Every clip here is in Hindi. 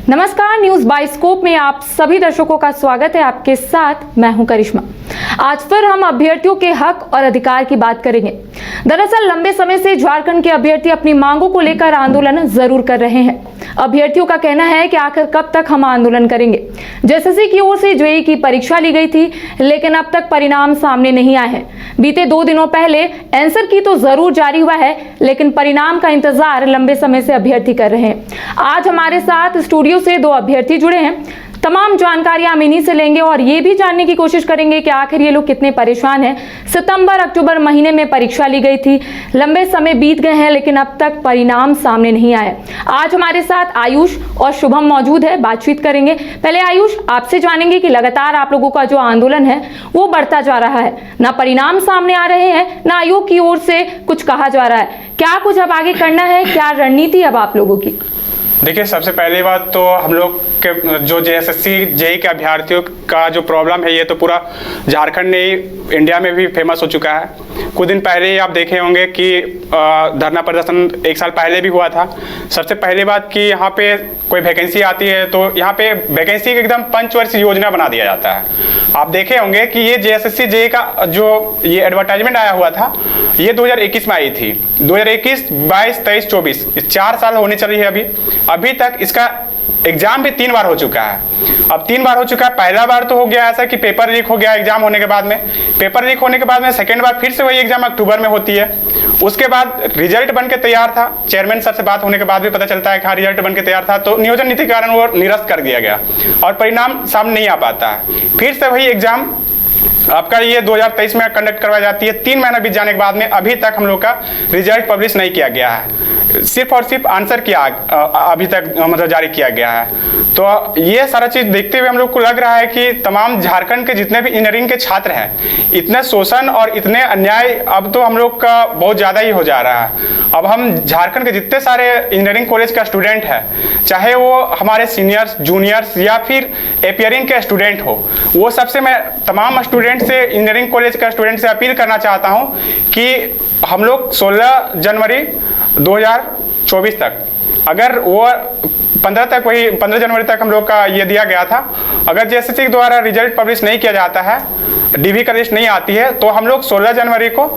नमस्कार, न्यूज बाइस्कोप में आप सभी दर्शकों का स्वागत है। आपके साथ मैं हूं करिश्मा। आज फिर हम अभ्यर्थियों के हक और अधिकार की बात करेंगे। दरअसल लंबे समय से झारखंड के अभ्यर्थी अपनी मांगों को लेकर आंदोलन जरूर कर रहे हैं। अभ्यर्थियों का कहना है कि आखिर कब तक हम आंदोलन करेंगे। जेएसएससी की ओर से जेईई की परीक्षा ली गई थी, लेकिन अब तक परिणाम सामने नहीं आए हैं। बीते 2 दिनों पहले आंसर की तो जरूर जारी हुआ है, लेकिन परिणाम का इंतजार लंबे समय से अभ्यर्थी कर रहे हैं। आज हमारे साथ स्टूडियो से 2 अभ्यर्थी जुड़े हैं। तमाम जानकारियां हम इन्हीं से लेंगे और ये भी जानने की कोशिश करेंगे कि आखिर ये लोग कितने परेशान हैं। सितंबर अक्टूबर महीने में परीक्षा ली गई थी, लंबे समय बीत गए हैं, लेकिन अब तक परिणाम सामने नहीं आए। आज हमारे साथ आयुष और शुभम मौजूद है, बातचीत करेंगे। पहले आयुष, आपसे जानेंगे कि लगातार आप लोगों का जो आंदोलन है वो बढ़ता जा रहा है, ना परिणाम सामने आ रहे हैं, ना आयोग की ओर से कुछ कहा जा रहा है। क्या कुछ अब आगे करना है, क्या रणनीति अब आप लोगों की? देखिए, सबसे पहली बात तो हम लोग के जो जेएसएससी जेईई के अभ्यर्थियों का जो प्रॉब्लम है, ये तो पूरा झारखंड नहीं इंडिया में भी फेमस हो चुका है। कुछ दिन पहले ही आप देखे होंगे कि धरना प्रदर्शन 1 साल पहले भी हुआ था। सबसे पहली बात कि यहाँ पे कोई वैकेंसी आती है तो यहाँ पे वैकेंसी की एकदम पंचवर्षीय योजना बना दिया जाता है। आप देखे होंगे कि ये जेएसएससी जेईई का जो ये एडवर्टाइजमेंट आया हुआ था, ये 2021 में आई थी। 2021, 22, 23, 24 4 साल होने चली है। अभी तक इसका एग्जाम भी 3 बार हो चुका है। अब 3 बार हो चुका है। पहला बार तो हो गया ऐसा कि पेपर लीक हो गया एग्जाम होने के बाद में। पेपर लीक होने के बाद में सेकेंड बार फिर से वही एग्जाम अक्टूबर में होती है। उसके बाद रिजल्ट बन के तैयार था। चेयरमैन सर से बात होने के बाद भी पता चलता है कि हाँ, रिजल्ट बन के तैयार था, तो नियोजन नीति के कारण वो निरस्त कर दिया गया और परिणाम सामने नहीं आ पाता है। फिर से वही एग्जाम आपका ये 2023 में कंडक्ट करवाई जाती है। 3 महीना बीत जाने के बाद में अभी तक हम लोग का रिजल्ट पब्लिश नहीं किया गया है। सिर्फ और सिर्फ आंसर किया अभी तक मतलब जारी किया गया है। तो ये सारा चीज देखते हुए हम लोग को लग रहा है कि तमाम झारखंड के जितने भी इंजीनियरिंग के छात्र हैं, इतने शोषण और इतने अन्याय अब तो हम लोग का बहुत ज़्यादा ही हो जा रहा है। अब हम झारखंड के जितने सारे इंजीनियरिंग कॉलेज का स्टूडेंट है, चाहे वो हमारे सीनियर्स, जूनियर्स या फिर एपियरिंग के स्टूडेंट हो, वो सबसे मैं तमाम स्टूडेंट से, इंजीनियरिंग कॉलेज का स्टूडेंट से अपील करना चाहता हूँ कि हम लोग 16 जनवरी 2024 तक, अगर वो 15 जनवरी तक हम लोग का ये दिया गया था, अगर जेएसएससी के द्वारा रिजल्ट पब्लिश नहीं किया जाता है, डीवी का लिस्ट नहीं आती है, तो हम लोग 16 जनवरी को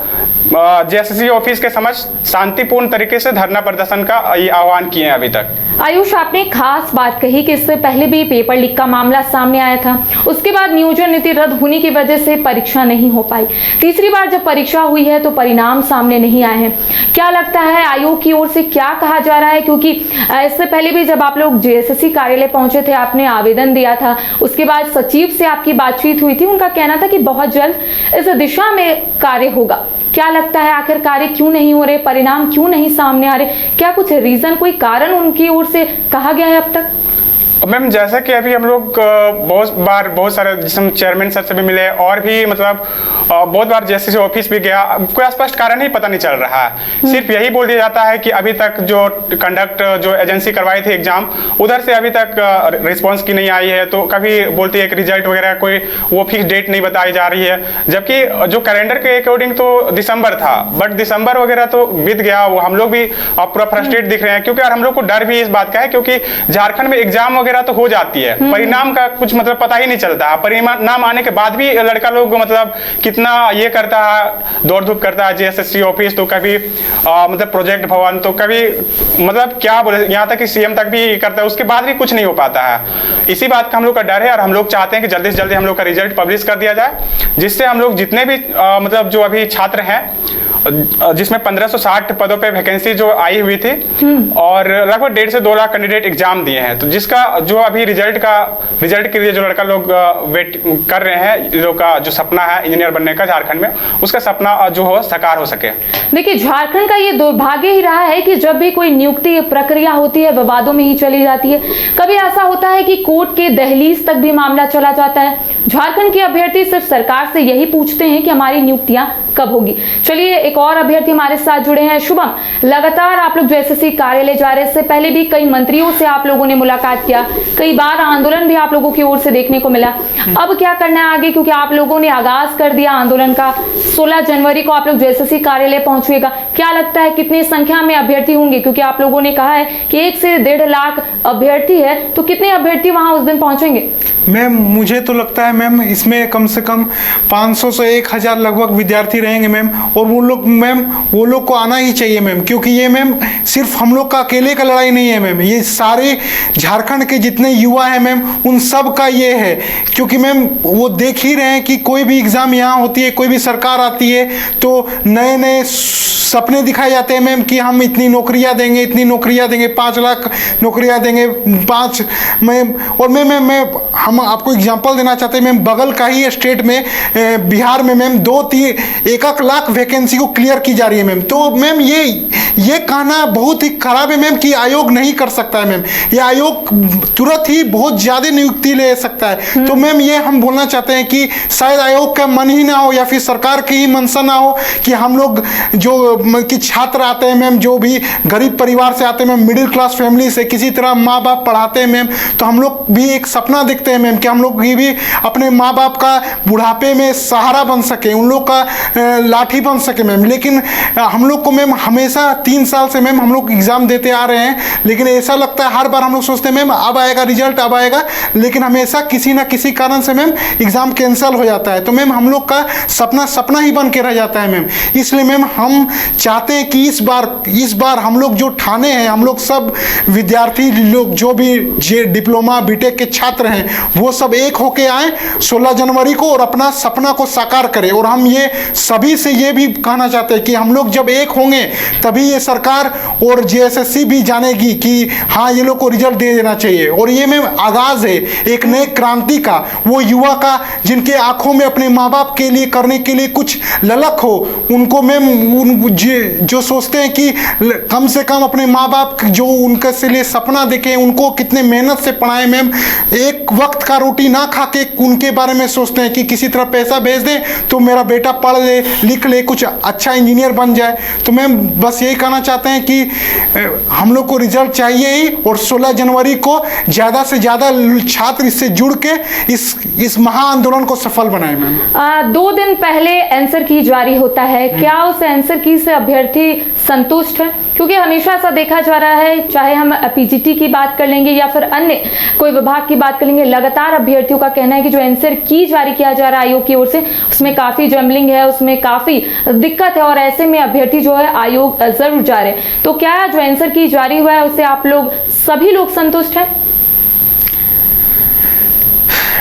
जेएसएससी ऑफिस के समक्ष शांतिपूर्ण तरीके से धरना प्रदर्शन का आह्वान किए हैं। अभी तक आयुष, आपने खास बात कही कि इससे पहले भी पेपर लीक का मामला सामने आया था, उसके बाद नियोजन नीति रद्द होने की वजह से परीक्षा नहीं हो पाई। तीसरी बार जब परीक्षा हुई है तो परिणाम सामने नहीं आए हैं। क्या लगता है आयोग की ओर से क्या कहा जा रहा है? क्योंकि इससे पहले भी जब आप लोग जेएसएससी कार्यालय पहुंचे थे, आपने आवेदन दिया था, उसके बाद सचिव से आपकी बातचीत हुई थी, उनका कहना था कि बहुत जल्द इस दिशा में कार्य होगा। क्या लगता है आखिर कार्य क्यों नहीं हो रहे, परिणाम क्यों नहीं सामने आ रहे? क्या कुछ रीजन, कोई कारण उनकी ओर से कहा गया है अब तक? मैम, जैसा कि अभी हम लोग बहुत सारे जिसम चेयरमैन सर से भी मिले और भी मतलब बहुत बार जेएसएससी ऑफिस भी गया, कोई स्पष्ट कारण ही पता नहीं चल रहा है। सिर्फ यही बोल दिया जाता है कि अभी तक जो एजेंसी करवाई थी एग्जाम, उधर से अभी तक रिस्पांस की नहीं आई है। तो कभी बोलती है कि रिजल्ट वगैरह कोई वो फिक्स डेट नहीं बताई जा रही है, जबकि जो कैलेंडर के अकॉर्डिंग तो दिसंबर था, बट दिसंबर वगैरह तो बीत गया। वो हम लोग भी पूरा फ्रस्ट्रेट दिख रहे हैं, क्योंकि हम लोग को डर भी इस बात का है, क्योंकि झारखंड में एग्जाम वगैरह तो हो जाती है, परिणाम का कुछ मतलब पता ही नहीं चलता। परिणाम आने के बाद भी लड़का लोग मतलब कितना ये करता है, दौड़ धूप करता है जेएसएससी ऑफिस, तो कभी मतलब प्रोजेक्ट भवन, तो कभी मतलब क्या बोले, यहाँ तक कि सीएम तक भी करता है, उसके बाद भी कुछ नहीं हो पाता है। इसी बात का हम लोग का डर है और हम लोग चाहते हैं कि जल्दी से जल्दी हम लोग का रिजल्ट पब्लिश कर दिया जाए, जिससे हम लोग जितने भी मतलब जो अभी छात्र हैं, जिसमें 1560 पदों पे वैकेंसी जो आई हुई थी और लगभग 1.5 से 2 लाख कैंडिडेट एग्जाम दिए हैं, तो जिसका जो अभी रिजल्ट के लिए जो लड़का लोग वेट कर रहे हैं, लोग का जो सपना है इंजीनियर बनने का झारखंड में, उसका सपना जो हो साकार हो सके। देखिए, झारखंड का ये दुर्भाग्य ही रहा है कि जब भी कोई नियुक्ति प्रक्रिया होती है, विवादों में ही चली जाती है। कभी ऐसा होता है कि कोर्ट के दहलीज तक भी मामला चला जाता है। झारखंड के अभ्यर्थी सिर्फ सरकार से यही पूछते हैं कि हमारी नियुक्तियां कब होगी। चलिए एक और अभ्यर्थी हमारे साथ जुड़े हैं। शुभम, लगातार आप लोग जो एसएससी कार्यालय जा रहे हैं, इससे पहले भी कई मंत्रियों से आप लोगों ने मुलाकात किया, कई बार आंदोलन भी आप लोगों की ओर से देखने को मिला। अब क्या करना है आगे, क्योंकि आप लोगों ने आगाज कर दिया आंदोलन का। 16 जनवरी को आप लोग जो एसएससी कार्यालय पहुंचिएगा, क्या लगता है कितनी संख्या में अभ्यर्थी होंगे, क्योंकि आप लोगों ने कहा है कि 1 से 1.5 लाख अभ्यर्थी है, तो कितने अभ्यर्थी वहां उस दिन पहुंचेंगे? मैम मुझे तो लगता है मैम इसमें कम से कम 500 से 1000 लगभग विद्यार्थी रहेंगे मैम। और वो लोग को आना ही चाहिए मैम, क्योंकि ये मैम सिर्फ हम लोग का अकेले का लड़ाई नहीं है मैम, ये सारे झारखंड के जितने युवा हैं मैम उन सब का ये है। क्योंकि मैम वो देख ही रहे हैं कि कोई भी एग्ज़ाम यहाँ होती है, कोई भी सरकार आती है तो नए नए सपने दिखाए जाते हैं मैम कि हम इतनी नौकरियाँ देंगे, इतनी नौकरियाँ देंगे, 5 लाख नौकरियाँ देंगे, 5 मैम। और मैं हम आपको एग्जांपल देना चाहते हैं मैम, बगल का ही स्टेट में बिहार में मैम 1 लाख वैकेंसी को क्लियर की जा रही है मैम। तो मैम ये कहना बहुत ही खराब है मैम कि आयोग नहीं कर सकता है मैम। ये आयोग तुरंत ही बहुत ज़्यादा नियुक्ति ले सकता है। तो मैम ये हम बोलना चाहते हैं कि शायद आयोग का मन ही ना हो या फिर सरकार की ही मंशा ना हो कि हम लोग जो कि छात्र आते हैं मैम, जो भी गरीब परिवार से आते हैं मैम, मिडिल क्लास फैमिली से, किसी तरह माँ बाप पढ़ाते हैं मैम, तो हम लोग भी एक सपना देखते हैं मैम कि हम लोग भी अपने माँ बाप का बुढ़ापे में सहारा बन सके, उन लोग का लाठी बन सके मैम। लेकिन हम लोग को मैम हमेशा 3 साल से मैम हम लोग एग्ज़ाम देते आ रहे हैं, लेकिन ऐसा लगता है हर बार हम लोग सोचते हैं मैम अब आएगा रिजल्ट, अब आएगा, लेकिन हमेशा किसी ना किसी कारण से मैम एग्ज़ाम कैंसिल हो जाता है। तो मैम हम लोग का सपना ही बन के रह जाता है मैम। इसलिए मैम हम चाहते हैं कि इस बार हम लोग जो ठाने हैं, हम लोग सब विद्यार्थी लोग जो भी डिप्लोमा बीटेक के छात्र हैं वो सब एक होके आए 16 जनवरी को और अपना सपना को साकार करें। और हम ये सभी से ये भी कहना चाहते हैं कि हम लोग जब एक होंगे तभी ये सरकार और जेएसएससी भी जानेगी कि हाँ ये लोग को रिजल्ट दे देना चाहिए। और ये मैम आगाज है एक नए क्रांति का, वो युवा का जिनके आंखों में अपने माँ बाप के लिए करने के लिए कुछ ललक हो, उनको मैम जो सोचते हैं कि कम से कम अपने माँ बाप जो उनके से लिए सपना देखें, उनको कितने मेहनत से पढ़ाएं मैम, एक वक्त का रोटी ना खा के उनके बारे में सोचते हैं कि किसी तरह पैसा भेज दें तो मेरा बेटा पढ़ ले लिख ले कुछ अच्छा इंजीनियर बन जाए। तो मैम बस यही कहना चाहते हैं कि हम लोग को रिजल्ट चाहिए ही, और 16 जनवरी को ज़्यादा से ज़्यादा छात्र इससे जुड़ के इस महाआंदोलन को सफल बनाए मैम। 2 दिन पहले आंसर की जारी होता है, क्या उस आंसर की से अभ्यर्थी संतुष्ट है? क्योंकि हमेशा ऐसा देखा जा रहा है, चाहे हम पीजीटी की बात कर लेंगे या फिर अन्य कोई विभाग की बात कर लेंगे, लगातार अभ्यर्थियों का कहना है कि जो आंसर की जारी किया जा रहा है आयोग की ओर से, उसमें काफ़ी जम्बलिंग है, उसमें काफ़ी दिक्कत है, और ऐसे में अभ्यर्थी जो है आयोग जरूर जा रहे हैं। तो क्या जो आंसर की जारी हुआ है उससे आप लोग सभी लोग संतुष्ट हैं?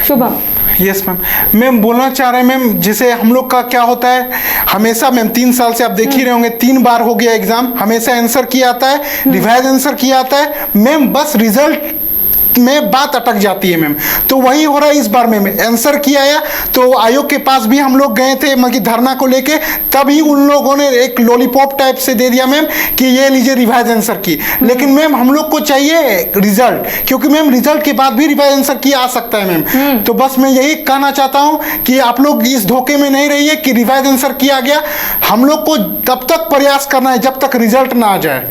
शुभम। यस मैम बोलना चाह रहे हैं मैम, जैसे हम लोग का क्या होता है हमेशा मैम 3 साल से आप देख ही रहे होंगे 3 बार हो गया एग्जाम, हमेशा आंसर किया आता है, रिवाइज आंसर किया आता है मैम, बस रिजल्ट में बात अटक जाती है मैम। तो वही हो रहा है इस बार में आंसर किया आया तो आयोग के पास भी हम लोग गए थे मतलब धरना को लेके, तभी उन लोगों ने एक लॉलीपॉप टाइप से दे दिया मैम कि ये लीजिए रिवाइज आंसर की। लेकिन मैम हम लोग को चाहिए रिजल्ट, क्योंकि मैम रिजल्ट के बाद भी रिवाइज आंसर की आ सकता है मैम। तो बस मैं यही कहना चाहता हूँ कि आप लोग इस धोखे में नहीं रहिए कि रिवाइज आंसर किया गया, हम लोग को तब तक प्रयास करना है जब तक रिजल्ट ना आ जाए।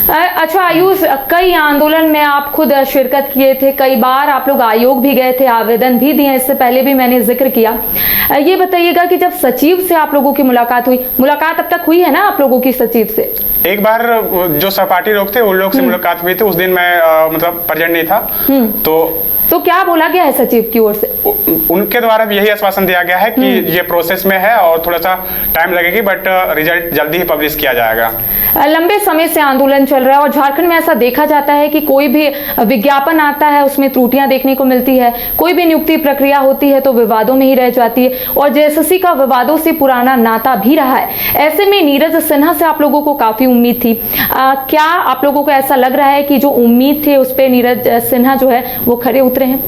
अच्छा आयुष, कई आंदोलन में आप खुद शिरकत किए थे, कई बार आप लोग आयोग भी गए थे, आवेदन भी दिए, इससे पहले भी मैंने जिक्र किया। ये बताइएगा कि जब सचिव से आप लोगों की मुलाकात हुई, मुलाकात अब तक हुई है ना आप लोगों की सचिव से? एक बार जो सहपाठी लोग थे उन लोग से मुलाकात हुई थी, उस दिन मैं मतलब प्रेजेंट नहीं था। तो क्या बोला गया है सचिव की ओर से? उनके द्वारा भी यही आश्वासन दिया गया है कि ये प्रोसेस में है और थोड़ा सा टाइम लगेगी, बट रिजल्ट जल्दी ही पब्लिश किया जाएगा। लंबे समय से आंदोलन चल रहा है और झारखंड में ऐसा देखा जाता है कि कोई भी विज्ञापन आता है उसमें त्रुटियां देखने को मिलती है, कोई भी नियुक्ति प्रक्रिया होती है तो विवादों में ही रह जाती है, और जेएसएससी का विवादों से पुराना नाता भी रहा है। ऐसे में नीरज सिन्हा से आप लोगों को काफी उम्मीद थी, क्या आप लोगों को ऐसा लग रहा है कि जो उम्मीद थी उस पर नीरज सिन्हा जो है वो खरे उतरे हैं?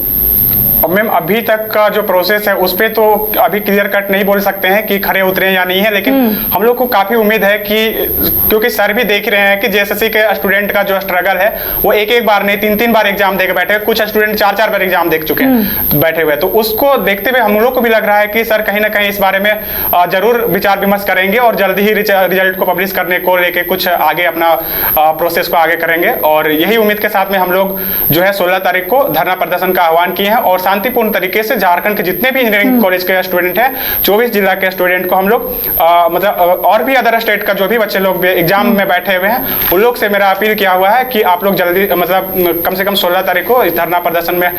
और मैम अभी तक का जो प्रोसेस है उस पे तो अभी क्लियर कट नहीं बोल सकते हैं कि खरे उतरे या नहीं है, लेकिन हम लोग को काफी उम्मीद है कि क्योंकि सर भी देख रहे हैं कि जेएसएससी के स्टूडेंट का जो स्ट्रगल है वो एक बार नहीं 3 बार एग्जाम देकर बैठे, कुछ स्टूडेंट 4 बार एग्जाम देख चुके हैं बैठे हुए। तो उसको देखते हुए हम लोग को भी लग रहा है कि सर कहीं ना कहीं इस बारे में जरूर विचार विमर्श करेंगे और जल्दी ही रिजल्ट को पब्लिश करने को लेके कुछ आगे अपना प्रोसेस को आगे करेंगे। और यही उम्मीद के साथ में हम लोग जो है 16 तारीख को धरना प्रदर्शन का आह्वान किए हैं और शांतिपूर्ण तरीके से झारखंड के जितने भी इंजीनियरिंग कॉलेज के स्टूडेंट हैं 24 जिला के स्टूडेंट को हम लोग मतलब और भी अदर स्टेट का जो भी बच्चे लोग एग्जाम में बैठे हुए हैं उन लोग से मेरा अपील किया हुआ है कि आप लोग जल्दी मतलब कम से कम 16 तारीख को इस धरना प्रदर्शन में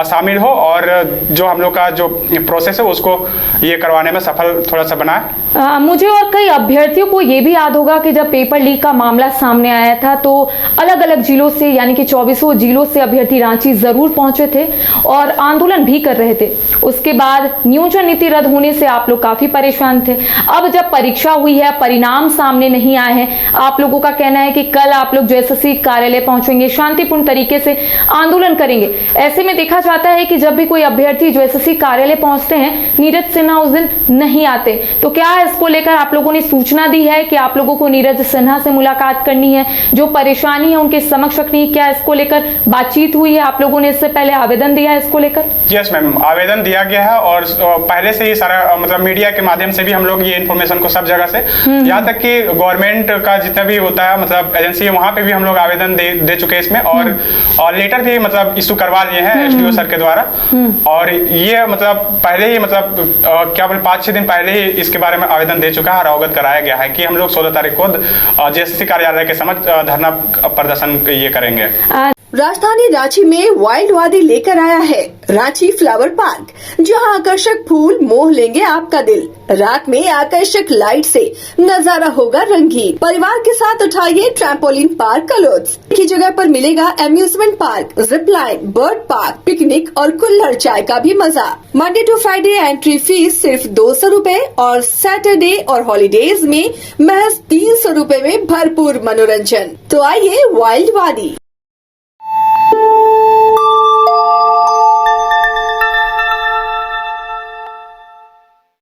शामिल हो और जो हम लोग का जो प्रोसेस है उसको ये करवाने में सफल थोड़ा सा बनाए। मुझे और कई अभ्यर्थियों को ये भी याद होगा कि जब पेपर लीक का मामला सामने आया था तो अलग अलग जिलों से यानी कि 24 जिलों से अभ्यर्थी रांची जरूर पहुंचे थे और आंदोलन भी कर रहे थे। उसके बाद नियोजन नीति रद्द होने से आप लोग काफी परेशान थे। अब जब परीक्षा हुई है, परिणाम सामने नहीं आए हैं, आप लोगों का कहना है कि कल आप लोग जेएसएससी कार्यालय पहुंचेंगे, शांतिपूर्ण तरीके से आंदोलन करेंगे। ऐसे में देखा जाता है कि जब भी कोई अभ्यर्थी जेएसएससी कार्यालय पहुंचते हैं, नीरज सिन्हा उस दिन नहीं आते। तो क्या इसको लेकर आप लोगों ने सूचना दी है कि आप लोगों को नीरज सिन्हा से मुलाकात करनी है, जो परेशानी है उनके समक्ष रखनी है? क्या इसको लेकर बातचीत हुई है? आप लोगों ने इससे पहले आवेदन दिया है इसको लेकर? यस मैम, आवेदन दिया गया है और पहले से ही सारा मतलब मीडिया के माध्यम से भी हम लोग ये इन्फॉर्मेशन को सब जगह से यहाँ तक कि गवर्नमेंट का जितना भी होता है मतलब एजेंसी है वहाँ पे भी हम लोग आवेदन दे चुके हैं इसमें और लेटर भी मतलब इशू करवा लिए हैं एसडीओ सर के द्वारा। और ये मतलब पहले ही मतलब क्या बोले 5-6 दिन पहले ही इसके बारे में आवेदन दे चुका है और अवगत कराया गया है कि हम लोग 16 तारीख को जेएसएससी कार्यालय के समक्ष धरना प्रदर्शन ये करेंगे। राजधानी रांची में वाइल्ड वादी लेकर आया है रांची फ्लावर पार्क, जहां आकर्षक फूल मोह लेंगे आपका दिल। रात में आकर्षक लाइट से नजारा होगा रंगीन। परिवार के साथ उठाइए ट्रैम्पोलिन पार्क का लुत्फ। की जगह पर मिलेगा amusement park, zip line, bird park, picnic और कुल्हड़ चाय का भी मजा। Monday to Friday entry fees सिर्फ 200 रूपए और सैटरडे और हॉलीडेज में महज 300 रूपए में भरपूर मनोरंजन। तो आइए वाइल्ड वादी।